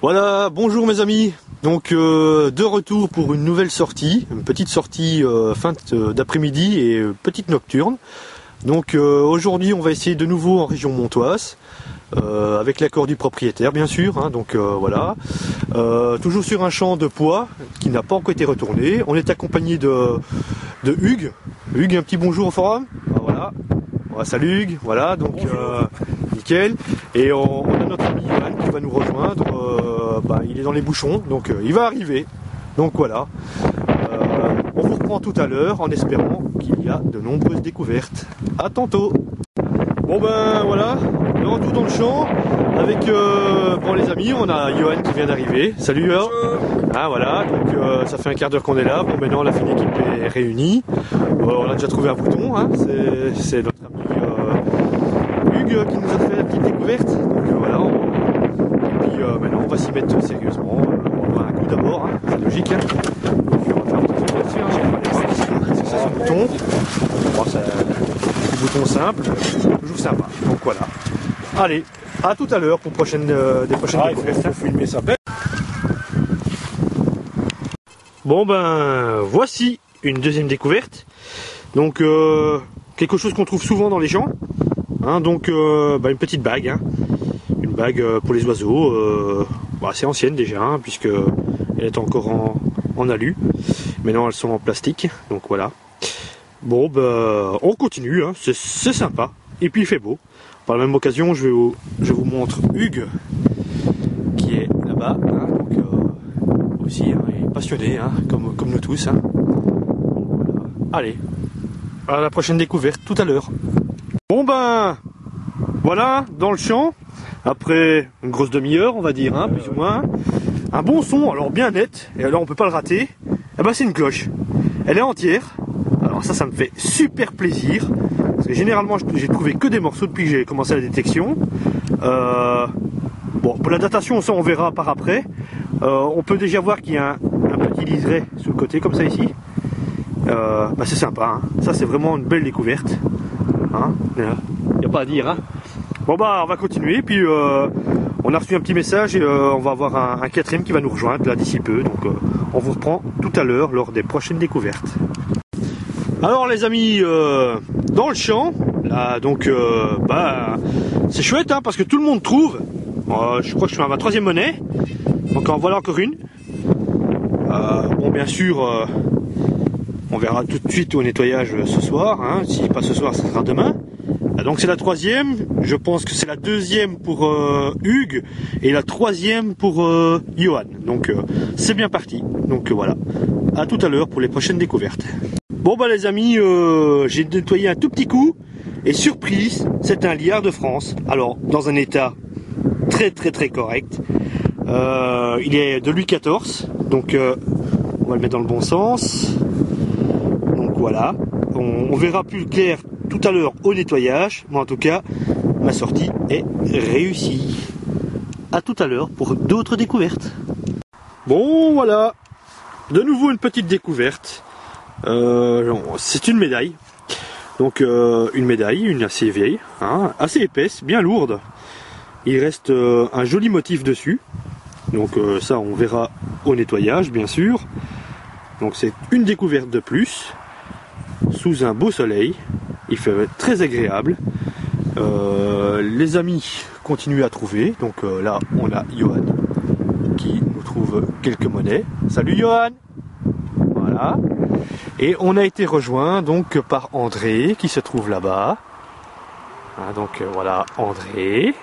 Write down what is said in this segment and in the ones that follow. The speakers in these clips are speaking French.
Voilà, bonjour mes amis. Donc de retour pour une nouvelle sortie, une petite sortie fin d'après-midi et petite nocturne. Donc aujourd'hui on va essayer de nouveau en région montoise, avec l'accord du propriétaire bien sûr, hein, donc voilà. Toujours sur un champ de pois qui n'a pas encore été retourné. On est accompagné de Hugues. Hugues, un petit bonjour au forum. Voilà. Salut Hugues, voilà, donc nickel. Et on a notre ami Johan qui va nous rejoindre. Il est dans les bouchons, donc il va arriver. Donc voilà. On vous reprend tout à l'heure en espérant qu'il y a de nombreuses découvertes. À tantôt. Bon ben voilà, de retour dans le champ avec les amis, on a Johan qui vient d'arriver. Salut Johan. Ah voilà, donc ça fait un quart d'heure qu'on est là. Bon maintenant la fine équipe est réunie. On a déjà trouvé un bouton, hein. C'est notre ami Hugues qui nous a fait la petite découverte. Donc voilà. Et puis maintenant on va s'y mettre sérieusement. On aura un coup d'abord, hein. C'est logique. Hein. Donc on va faire un petit truc là-dessus, hein. C'est ça son bouton. Bon, c'est un petit bouton simple, toujours sympa. Donc voilà. Allez, à tout à l'heure pour des prochaines découvertes. Il faut filmer ça. Bon ben voici une deuxième découverte. Donc quelque chose qu'on trouve souvent dans les champs. Hein, donc une petite bague. Hein. Une bague pour les oiseaux. C'est ancienne déjà, hein, puisque elle est encore en alu. Maintenant elles sont en plastique. Donc voilà. Bon on continue, hein. C'est sympa. Et puis il fait beau. Par la même occasion, je vous montre Hugues qui est là-bas, hein, donc aussi, hein, il est passionné, hein, comme nous tous. Hein. Voilà. Allez, à la prochaine découverte tout à l'heure. Bon ben, voilà, dans le champ, après une grosse demi-heure, on va dire, hein, plus ou moins, un bon son, alors bien net, et alors on peut pas le rater. Eh ben c'est une cloche. Elle est entière. Alors ça me fait super plaisir. Parce que généralement j'ai trouvé que des morceaux depuis que j'ai commencé la détection. Pour la datation, ça on verra par après. On peut déjà voir qu'il y a un petit liseré sur le côté comme ça ici. C'est sympa, hein. Ça c'est vraiment une belle découverte. Hein, il n'y a pas à dire. Hein. Bon on va continuer. Puis on a reçu un petit message et on va avoir un quatrième qui va nous rejoindre là d'ici peu. Donc on vous reprend tout à l'heure lors des prochaines découvertes. Alors les amis, dans le champ, là donc c'est chouette, hein, parce que tout le monde trouve. Je crois que je suis à ma troisième monnaie. Donc en voilà encore une. Bien sûr, on verra tout de suite au nettoyage ce soir. Hein. Si pas ce soir, ça sera demain. Donc c'est la troisième. Je pense que c'est la deuxième pour Hugues et la troisième pour Johan. Donc c'est bien parti. Donc voilà. À tout à l'heure pour les prochaines découvertes. Bon les amis, j'ai nettoyé un tout petit coup et surprise, c'est un liard de France. Alors dans un état très correct. Il est de Louis XIV, donc on va le mettre dans le bon sens. Donc voilà, on verra plus clair tout à l'heure au nettoyage, mais en tout cas ma sortie est réussie. À tout à l'heure pour d'autres découvertes. Bon voilà, de nouveau une petite découverte. C'est une médaille. Donc une médaille, une assez vieille, hein, assez épaisse, bien lourde. Il reste un joli motif dessus. Donc ça on verra au nettoyage bien sûr. Donc c'est une découverte de plus. Sous un beau soleil. Il fait très agréable. Les amis continuent à trouver. Donc là on a Johan qui nous trouve quelques monnaies. Salut Johan. Voilà. Et on a été rejoint donc par André qui se trouve là-bas. Hein, donc voilà André.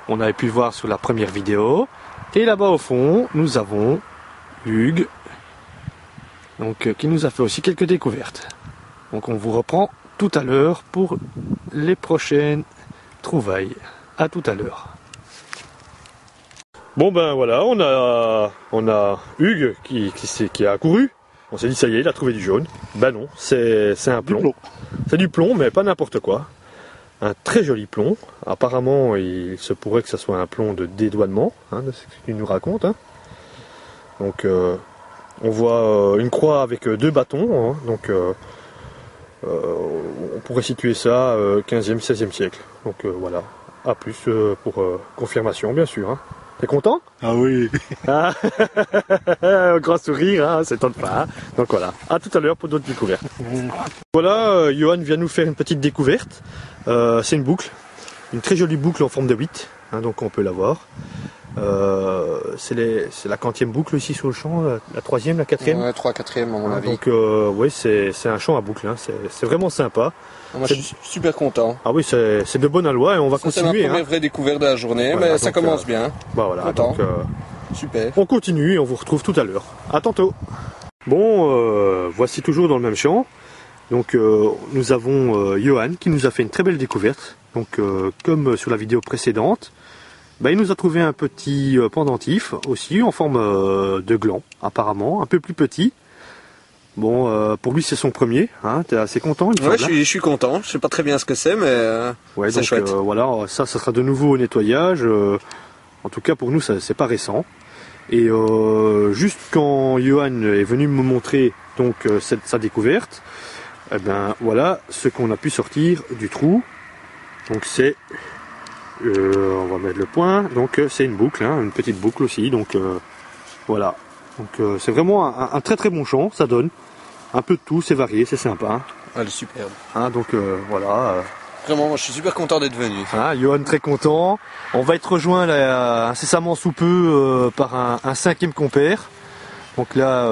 On avait pu le voir sur la première vidéo. Et là-bas au fond, nous avons Hugues. Donc qui nous a fait aussi quelques découvertes. Donc on vous reprend tout à l'heure pour les prochaines trouvailles. À tout à l'heure. Bon voilà, on a Hugues qui a accouru. On s'est dit ça y est, il a trouvé du jaune. Non, c'est un plomb. C'est du plomb, mais pas n'importe quoi. Un très joli plomb. Apparemment, il se pourrait que ce soit un plomb de dédouanement, hein, de ce qu'il nous raconte. Hein. Donc, on voit une croix avec deux bâtons. Hein, donc, on pourrait situer ça 15e, 16e siècle. Donc voilà. À plus pour confirmation, bien sûr. Hein. T'es content? Ah oui. Ah, un grand sourire, hein, ça t'étonne pas. Hein. Donc voilà, à tout à l'heure pour d'autres découvertes. Voilà, Johan vient nous faire une petite découverte. C'est une boucle, une très jolie boucle en forme de 8, hein, donc on peut la voir. C'est la 40e boucle ici sur le champ, la 3e, la 4e. Ouais, 3, 4e à mon avis. Donc oui, c'est un champ à boucle, hein. C'est vraiment sympa. Moi je suis super content. Ah oui, c'est de bonne aloi et on va continuer. C'est ma première hein. vraie découverte de la journée, Voilà, mais ça donc, commence bien. Bah voilà, Content. donc Super. on continue et on vous retrouve tout à l'heure. À tantôt. Bon, voici toujours dans le même champ. Donc nous avons Johan qui nous a fait une très belle découverte. Donc comme sur la vidéo précédente, bah, il nous a trouvé un petit pendentif aussi en forme de gland apparemment, un peu plus petit. Bon, pour lui c'est son premier, hein, t'es assez content? Ouais, je suis content, je sais pas très bien ce que c'est, mais ouais, c'est chouette. Voilà, ça sera de nouveau au nettoyage, en tout cas pour nous c'est pas récent. Et juste quand Johan est venu me montrer donc sa découverte, eh ben voilà ce qu'on a pu sortir du trou. Donc c'est, on va mettre le point, donc c'est une boucle, hein, une petite boucle aussi, donc voilà. Donc c'est vraiment un très très bon champ, ça donne un peu de tout, c'est varié, c'est sympa. Hein. Elle est superbe. Hein, donc voilà. Vraiment, moi je suis super content d'être venu. Hein, Johan très content. On va être rejoint là, incessamment sous peu par un 5e compère. Donc là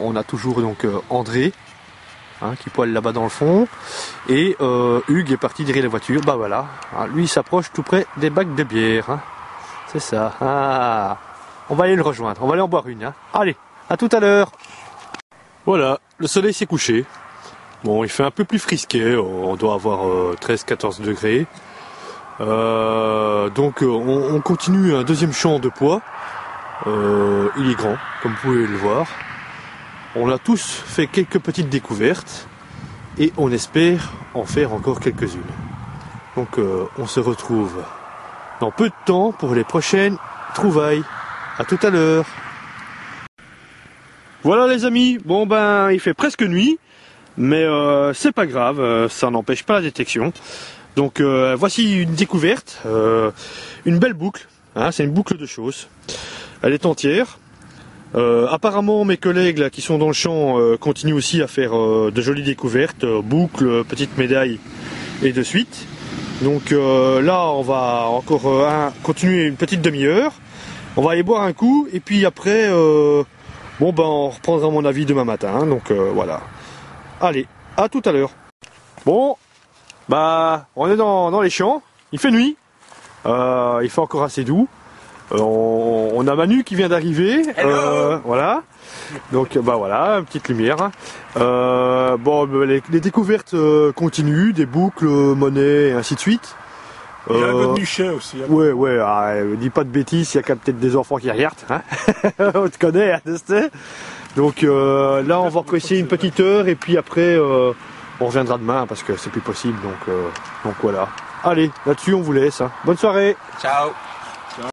on a toujours donc André hein, qui poêle là-bas dans le fond. Et Hugues est parti derrière la voiture. Bah voilà. Hein, lui il s'approche tout près des bacs de bière. Hein. C'est ça. Ah. On va aller le rejoindre, on va aller en boire une. Hein. Allez, à tout à l'heure. Voilà, le soleil s'est couché. Bon, il fait un peu plus frisquet, on doit avoir 13-14 degrés. Donc on continue un deuxième champ de pois. Il est grand, comme vous pouvez le voir. On a tous fait quelques petites découvertes et on espère en faire encore quelques-unes. Donc on se retrouve dans peu de temps pour les prochaines trouvailles. À tout à l'heure. Voilà les amis, bon ben il fait presque nuit, mais c'est pas grave, ça n'empêche pas la détection. Donc voici une découverte, une belle boucle, hein, c'est une boucle de chausse. Elle est entière. Apparemment mes collègues là, qui sont dans le champ continuent aussi à faire de jolies découvertes, boucles, petites médailles et de suite. Donc là on va encore continuer une petite demi-heure. On va aller boire un coup et puis après, bon ben on reprendra mon avis demain matin. Hein, donc voilà. Allez, à tout à l'heure. Bon, bah on est dans les champs. Il fait nuit. Il fait encore assez doux. On a Manu qui vient d'arriver. Voilà. Donc bah voilà, une petite lumière. Bon, les découvertes continuent, des boucles, monnaies et ainsi de suite. Il y a un peu de Nuchet aussi. Hein. Ouais, dis pas de bêtises, il y a peut-être des enfants qui regardent. Hein. On te connaît, hein, donc là, on va essayer une petite heure et puis après, on reviendra demain parce que c'est plus possible. Donc voilà. Allez, là-dessus, on vous laisse. Hein. Bonne soirée. Ciao.